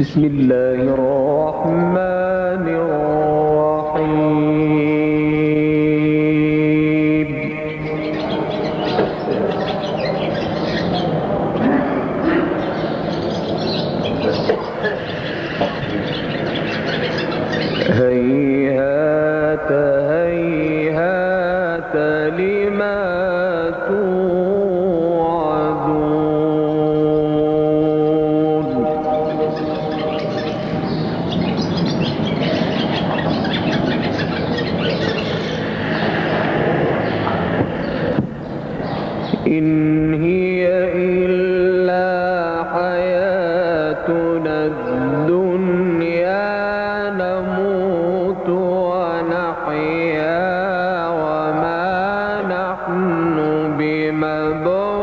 بسم الله الرحمن الرحيم. هيهات هيهات لما توعدون. إن هي إلا حياتنا الدنيا نموت ونحيا وما نحن بمبعوثين.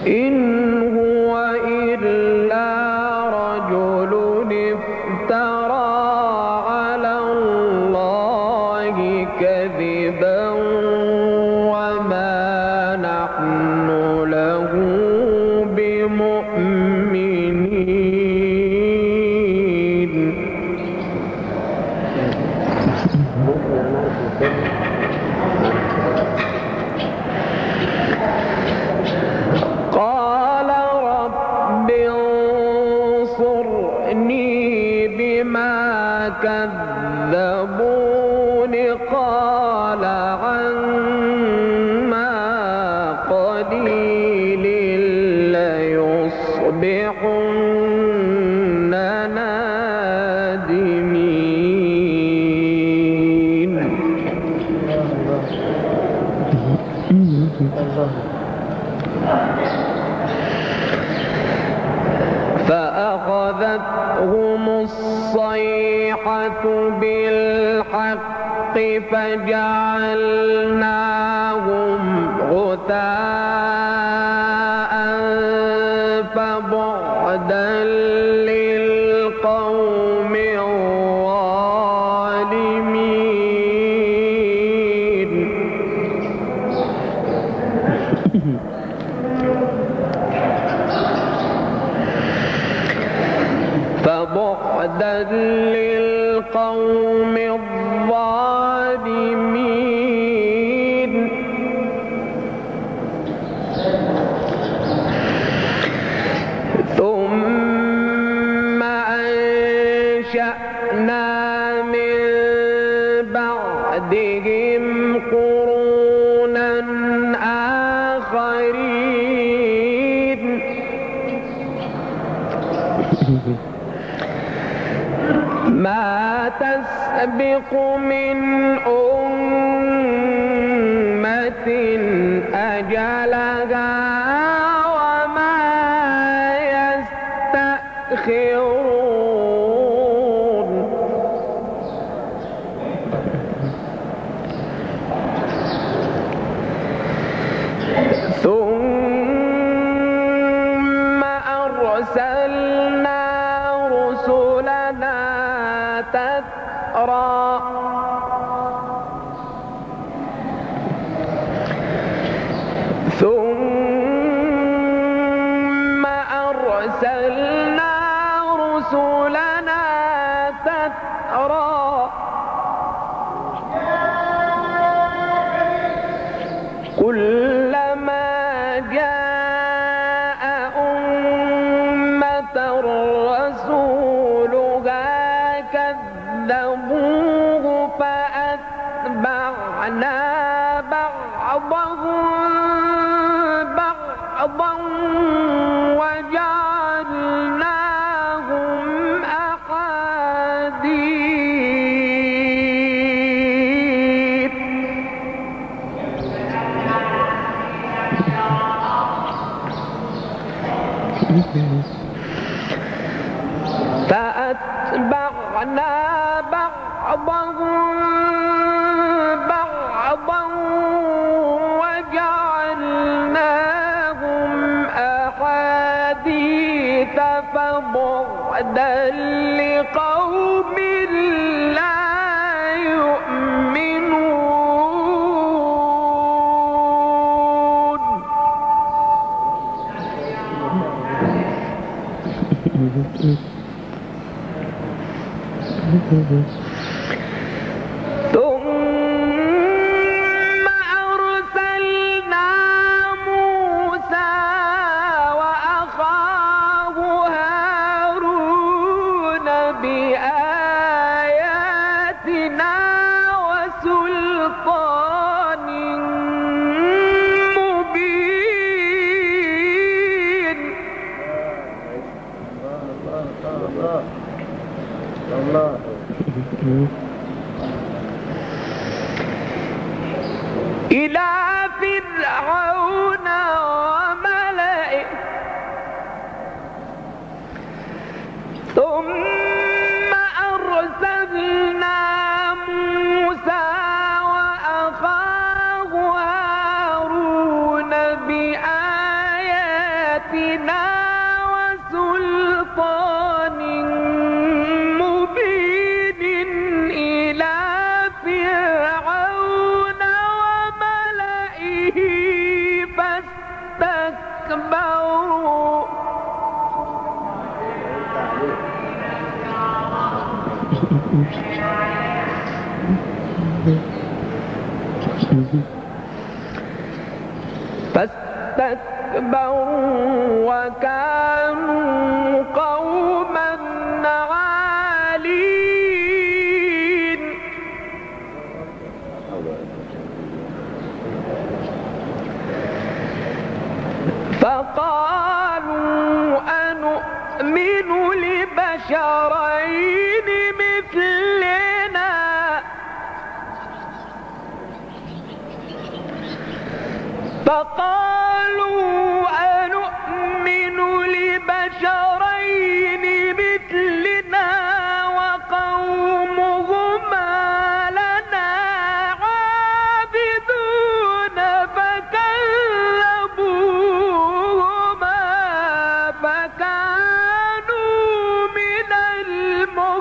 إن هو إلا رجل افترى على الله كذبا وما نحن له بمؤمنين. قال رب انصرني بما كذبون. قال عما قليل ليصبحن نادمين. فأخذتهم الصيحة بالحق فجعلناهم غثاء فبعدا للقوم الظالمين. فبعدا للقوم الظالمين. ثم أنشأنا من بعدهم قرونا آخرين ما تسبق من أمة أجلها وما يستأخرون. ثم أرسلنا رسلنا تترى ثم أرسلنا رسلنا تترى كلما جاء أمة رسولها كذبوه فأتبعنا بعضهم بعضا وجعلناهم أحاديث. فأتبعنا بعضهم بعضا وجعلناهم أحاديث فبعدا لقوم ثم أرسلنا موسى وأخاه هارون بآياتنا وسلطان مبين. الله إلى فرعون وملئه ثم أرسلنا موسى وأخاه هارون بآياتنا وسلطان مبين إلى فرعون وملئه فاستكبروا وكانوا قوما عالين. فقالوا أنؤمن لبشرين مثلنا وقومهما لنا عابدون فكذبوهما فكانوا من المهلكين.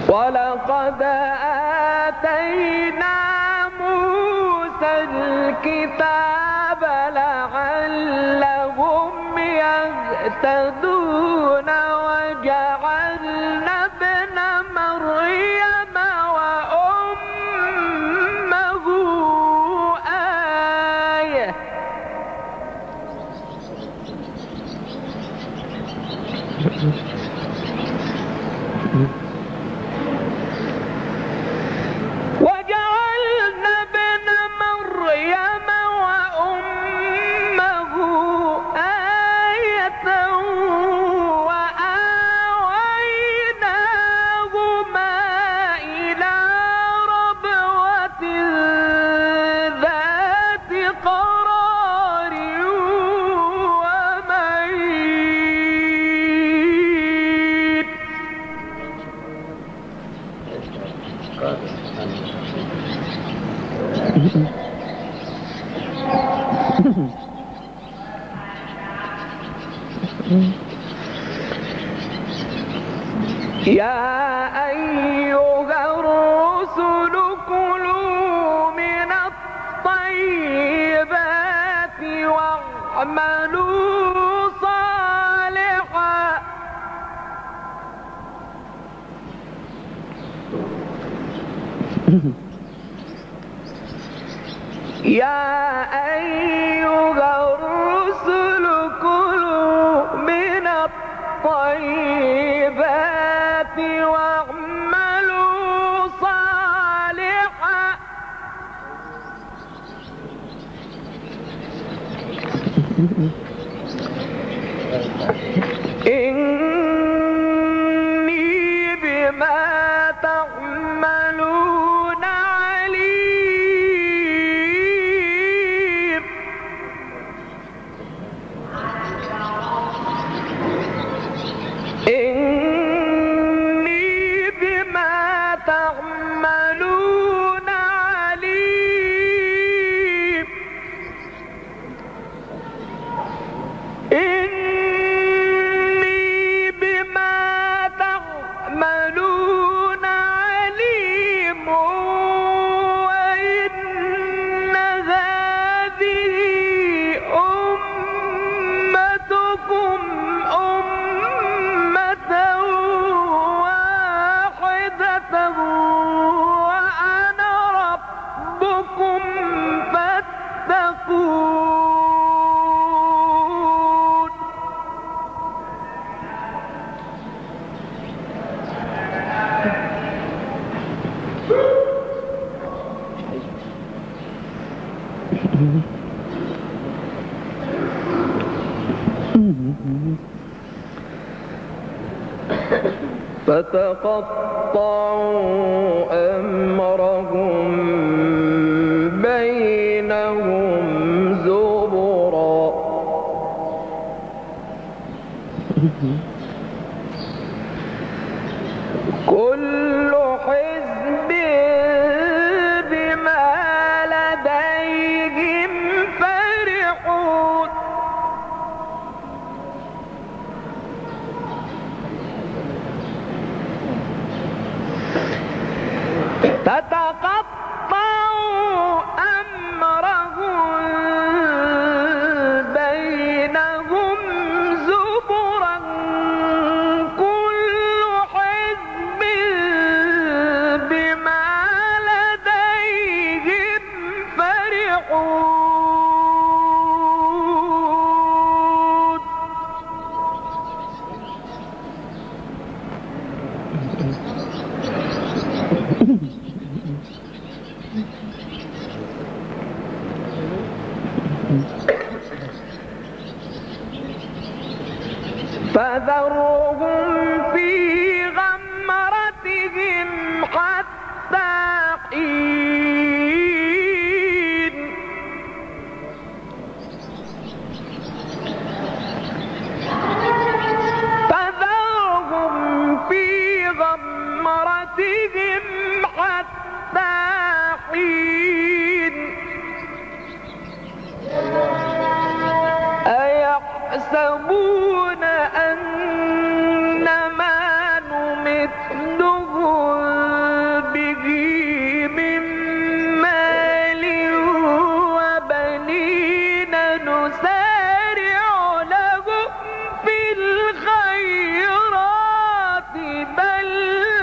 ولقد آتينا موسى الكتاب لعلهم يهتدون وجعلنا ابن مريم وأمه آية يا أيها الرسل كلوا من الطيبات واعملوا صالحا يا أيها الرسل كلوا من الطيبات واعملوا صالحا إني بما تعملون عليم. إني بما تعملون عليم. فتقطعوا أمرهم بينهم زبرا كل حزب بما لديهم فرحون تتقطعوا أمرهم بينهم زبرا كل حزب بما لديهم فرحون فذرهم في غمرتهم حتى حين فذرهم في غمرتهم حتى حين أيحسبون أنما نمدهم به من مال وبنين نسارع لهم في الخيرات بل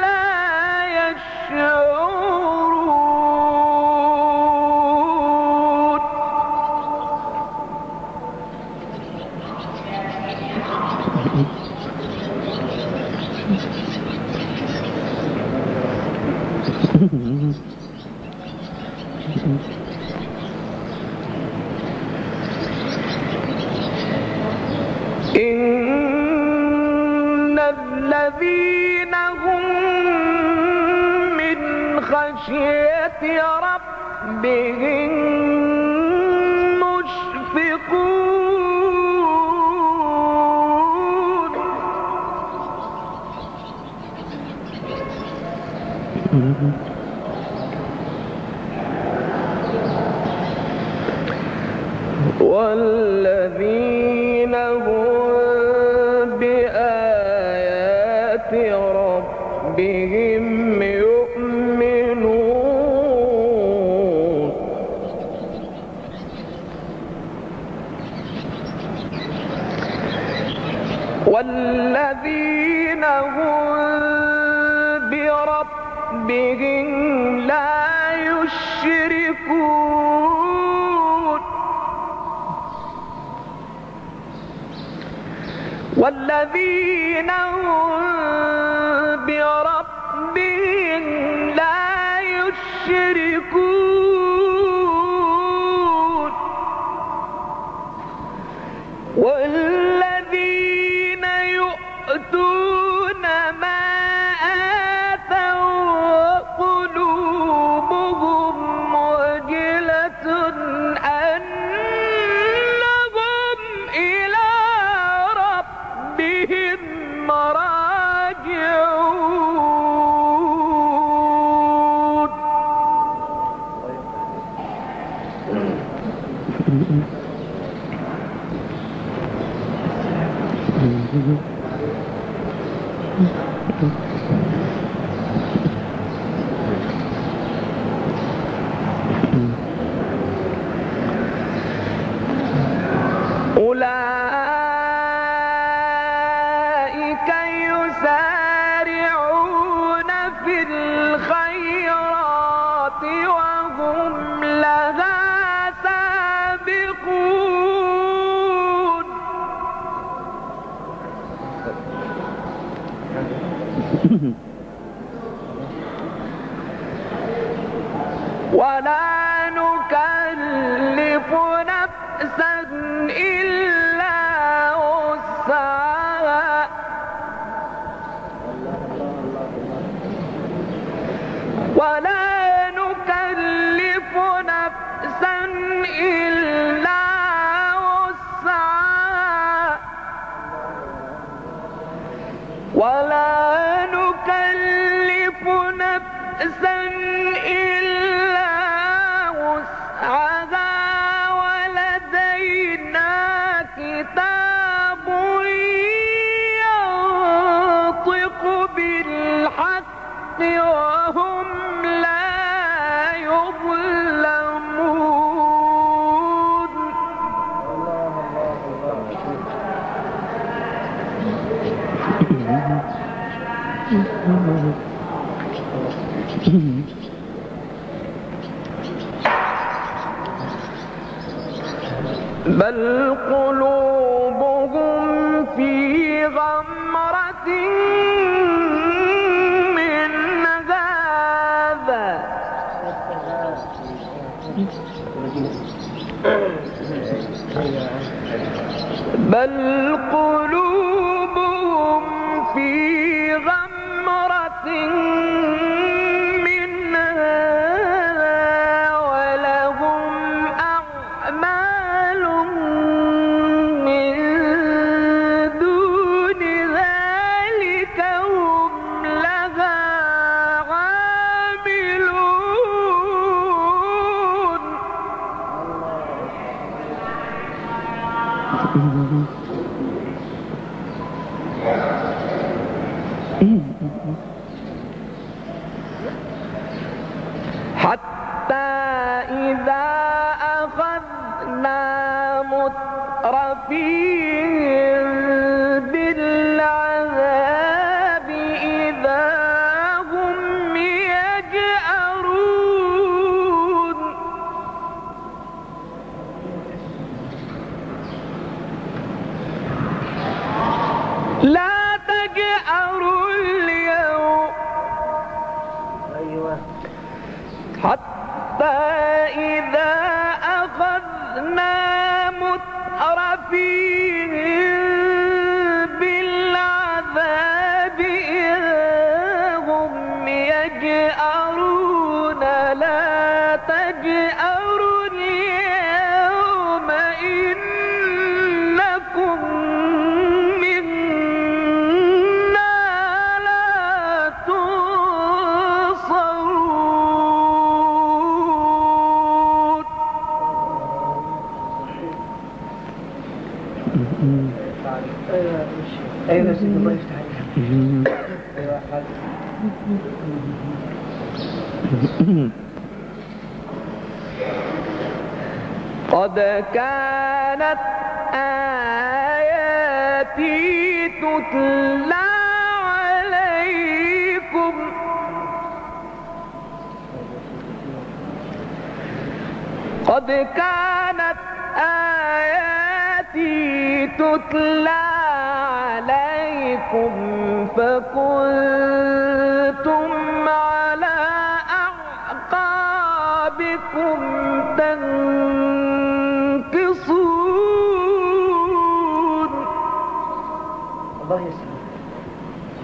لا يشعرون إن الذين هم من خشية ربهم مشفقون والذين هم بآيات ربهم يؤمنون والذين هم بربهم لا يشركون والذين هم بربهم لا يشركون والذين يؤتون ما آتوا قلوبهم وجلة أنهم إلى ربهم راجعون أولئك يسارعون في الخيرات وهم لها سابقون بل قلوبهم في غمرة من هذا بل قلوبهم في غمرة من هذا ولهم أعمال من دون ذلك هم لها عاملون. حتى إذا أخذنا مترفيهم بالعذاب إذا هم يجأرون. لا تجأروا اليوم حتى إذا أخذنا مترفيهم بالعذاب إذا هم يجأرون. لا تجأروا اليوم إنكم منا لا تنصرون. أيوة سيدي الله يفتح عليك. أيوة حاضر. قد كانت آياتي تتلى عليكم قد كانت آياتي تتلى عليكم فكنتم على أعقابكم تنكصون. الله يسلمك.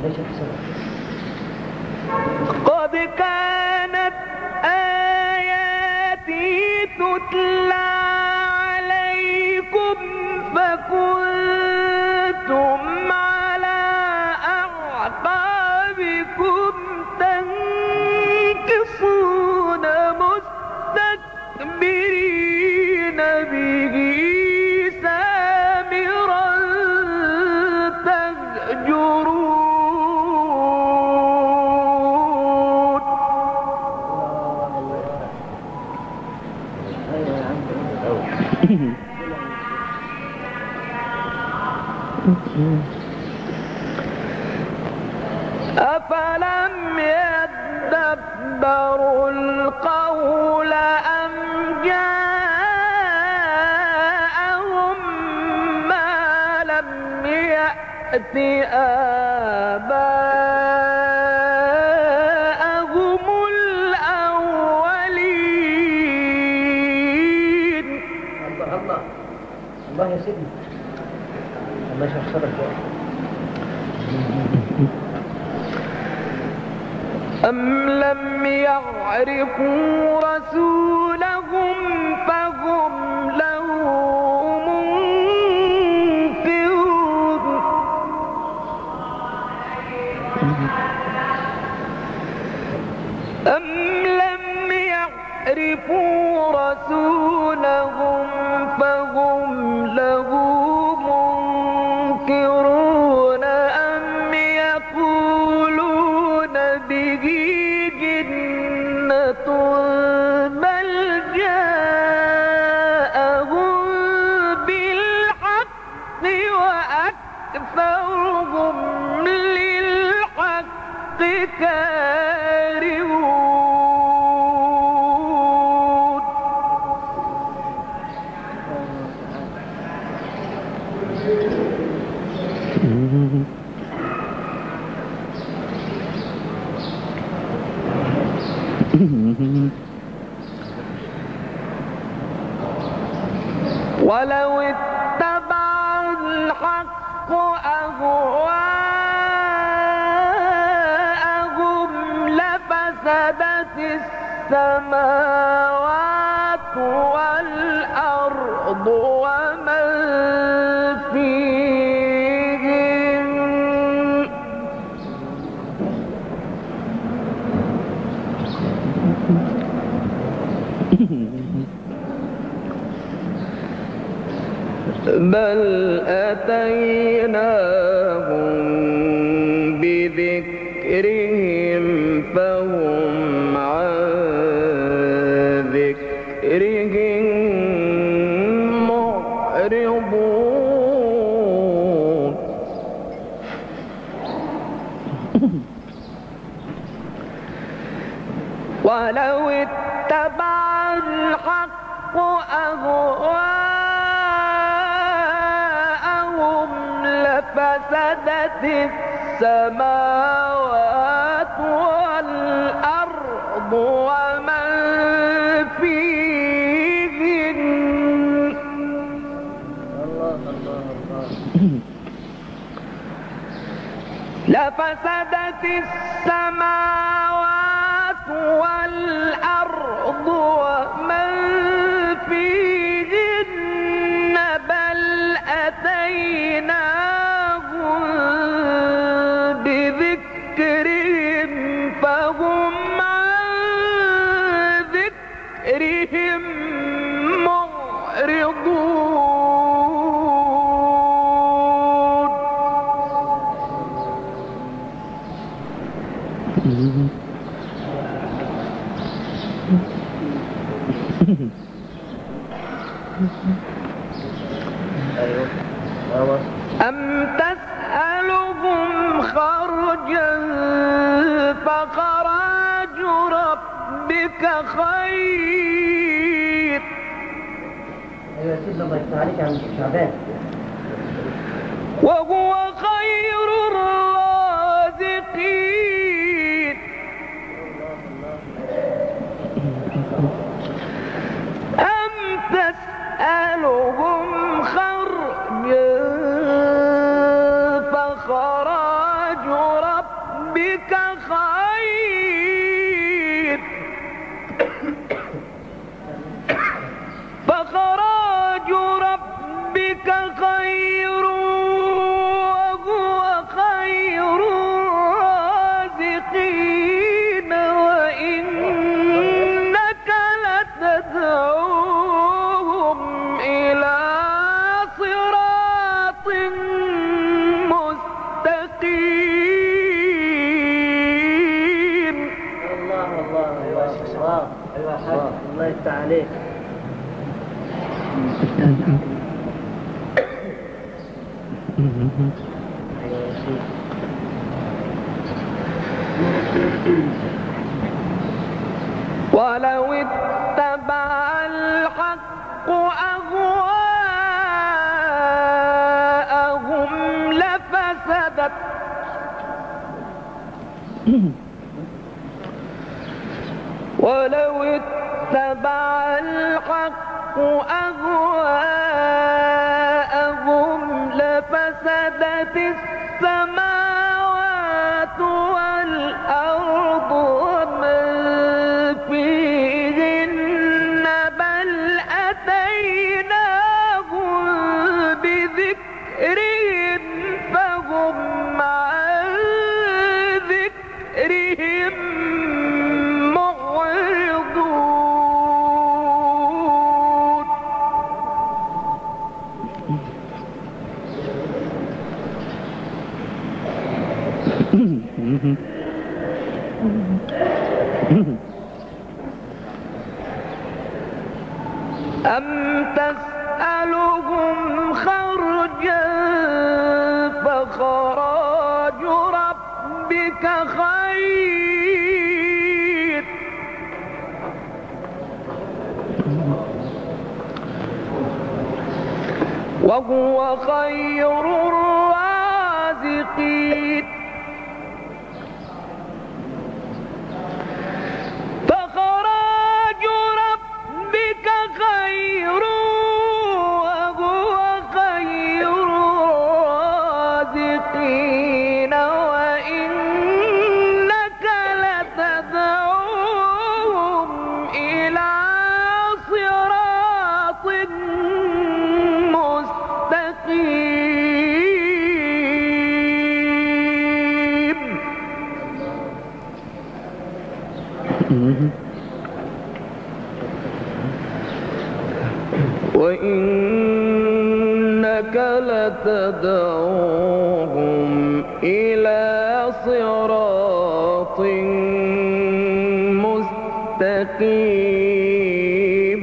ليش تحسن؟ قد كانت آياتي تتلى عليكم فكنتم على أعقابكم تنكصون مستكبرين به سامرا تهجرون. أفلم يدبروا القول أم جاءهم ما لم يأت آباءهم الأولين. الله يا سيدنا. الله يشرفك. أم لم يعرفوا رسولهم فهم له منكرون. أم لم يعرفوا رسولهم فهم له منكرون. أم يقولون به جنة بل كارهون ولو اتبع الحق أهواءهم لفسدت السماوات والأرض ومن فيهن بل أتيناهم بذكرهم فهم عن ذكرهم معرضون ولو اتبع الحق أهواءهم لفسدت السماوات والأرض ومن فيهن لفسدت السماوات والأرض ومن فيهن بل أتيناهم بذكرهم فهم عن ذكرهم معرضون أم تسألهم خرجا فخراج ربك خير ايوه يا سيدنا الله يفتح عليك يا عم شعبان. وهو خير الرازقين أم تسألهم خرجا فخراج ربك خير فخراج ربك خير وهو خير الرازقين وإنك لتدعوهم إلى صراط مستقيم. الله الله ايوه يا شيخ شباب. ايوه يا حاج الله يفتح عليك. ايوه يا شيخ. ولو اتبع الحق أهواءهم لفسدت ولو اتبع الحق أهواءهم لفسدت السماوات والأرض ومن فيهن بل أتيناهم بذكرهم فهم عن ذكرهم معرضون أم تسألهم خرجا فخراج ربك خير وهو خير الرازقين فخراج ربك خير وهو خير الرازقين وإنك لتدعوهم إلى صراط مستقيم وإنك لتدعوهم إلى صراط مستقيم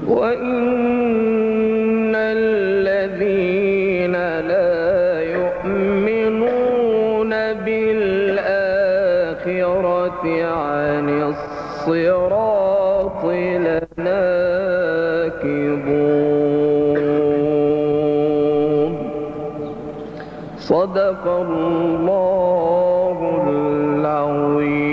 وإن الذين لا يؤمنون بالآخرة عن الصراط لناكبون صدق الله العظيم.